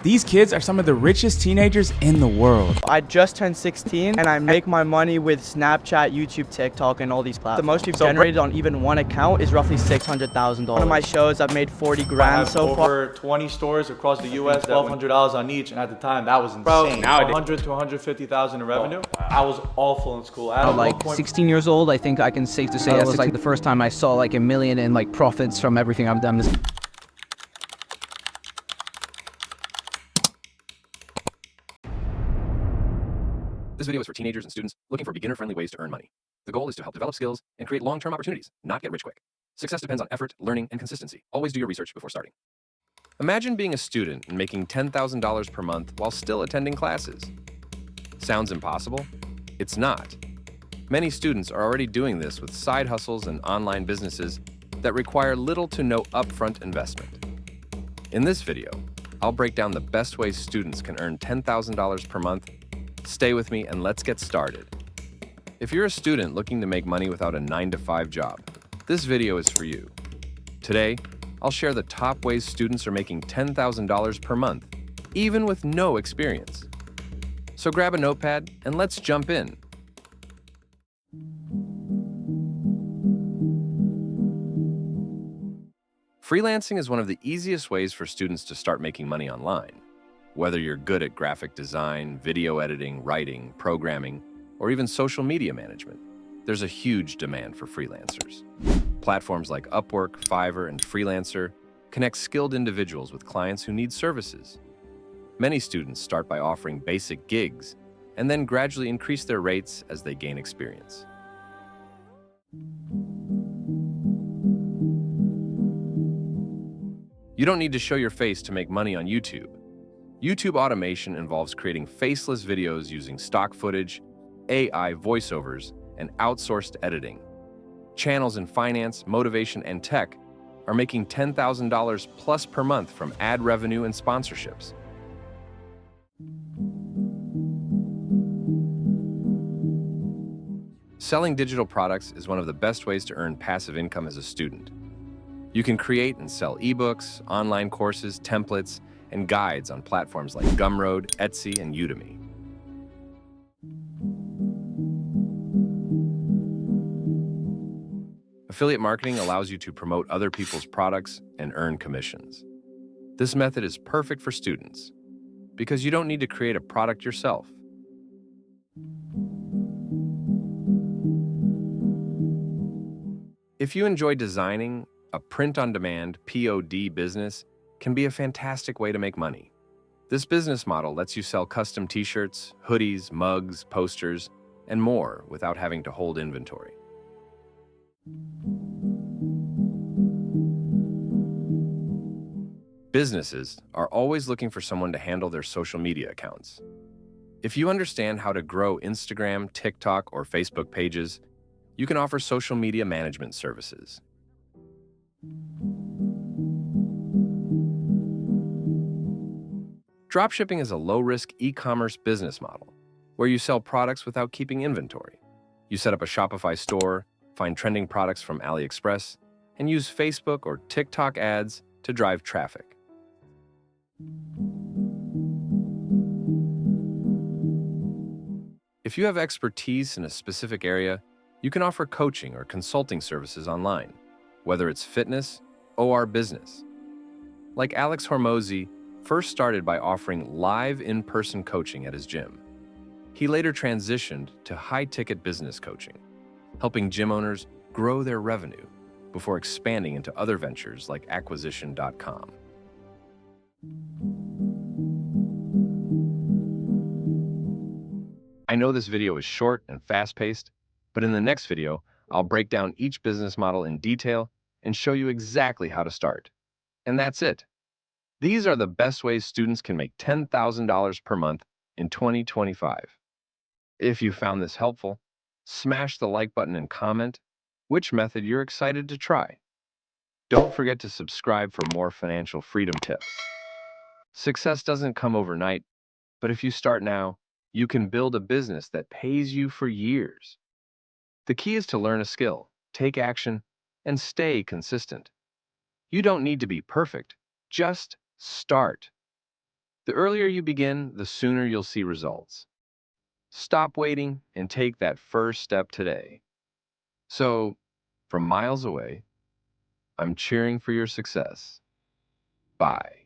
These kids are some of the richest teenagers in the world. I just turned 16 and I make my money with Snapchat, YouTube, TikTok, and all these platforms. The most we've generated on even one account is roughly $600,000. One of my shows, I've made 40 grand so far. Over 20 stores across the US, $1,200 on each, and at the time that was insane. Bro, nowadays, 100 to 150,000 in revenue. I was awful in school. At like 16 years old, I think I can safe to say that was like the first time I saw like $1 million in like profits from everything I've done. This video is for teenagers and students looking for beginner-friendly ways to earn money. The goal is to help develop skills and create long-term opportunities, not get rich quick. Success depends on effort, learning, and consistency. Always do your research before starting. Imagine being a student and making $10,000 per month while still attending classes. Sounds impossible? It's not. Many students are already doing this with side hustles and online businesses that require little to no upfront investment. In this video, I'll break down the best ways students can earn $10,000 per month. Stay with me and let's get started. If you're a student looking to make money without a 9-to-5 job, this video is for you. Today, I'll share the top ways students are making $10,000 per month, even with no experience. So grab a notepad and let's jump in. Freelancing is one of the easiest ways for students to start making money online. Whether you're good at graphic design, video editing, writing, programming, or even social media management, there's a huge demand for freelancers. Platforms like Upwork, Fiverr, and Freelancer connect skilled individuals with clients who need services. Many students start by offering basic gigs and then gradually increase their rates as they gain experience. You don't need to show your face to make money on YouTube. YouTube automation involves creating faceless videos using stock footage, AI voiceovers, and outsourced editing. Channels in finance, motivation, and tech are making $10,000 plus per month from ad revenue and sponsorships. Selling digital products is one of the best ways to earn passive income as a student. You can create and sell ebooks, online courses, templates, and guides on platforms like Gumroad, Etsy, and Udemy. Affiliate marketing allows you to promote other people's products and earn commissions. This method is perfect for students because you don't need to create a product yourself. If you enjoy designing, a print-on-demand (POD) business can be a fantastic way to make money. This business model lets you sell custom t-shirts, hoodies, mugs, posters, and more without having to hold inventory. Businesses are always looking for someone to handle their social media accounts. If you understand how to grow Instagram, TikTok, or Facebook pages, you can offer social media management services. Dropshipping is a low-risk e-commerce business model where you sell products without keeping inventory. You set up a Shopify store, find trending products from AliExpress, and use Facebook or TikTok ads to drive traffic. If you have expertise in a specific area, you can offer coaching or consulting services online, whether it's fitness or business. Like Alex Hormozi, first started by offering live in-person coaching at his gym. He later transitioned to high-ticket business coaching, helping gym owners grow their revenue before expanding into other ventures like Acquisition.com. I know this video is short and fast-paced, but in the next video, I'll break down each business model in detail and show you exactly how to start. And that's it. These are the best ways students can make $10,000 per month in 2025. If you found this helpful, smash the like button and comment which method you're excited to try. Don't forget to subscribe for more financial freedom tips. Success doesn't come overnight, but if you start now, you can build a business that pays you for years. The key is to learn a skill, take action, and stay consistent. You don't need to be perfect, just start. The earlier you begin, the sooner you'll see results. Stop waiting and take that first step today. So, from miles away, I'm cheering for your success. Bye.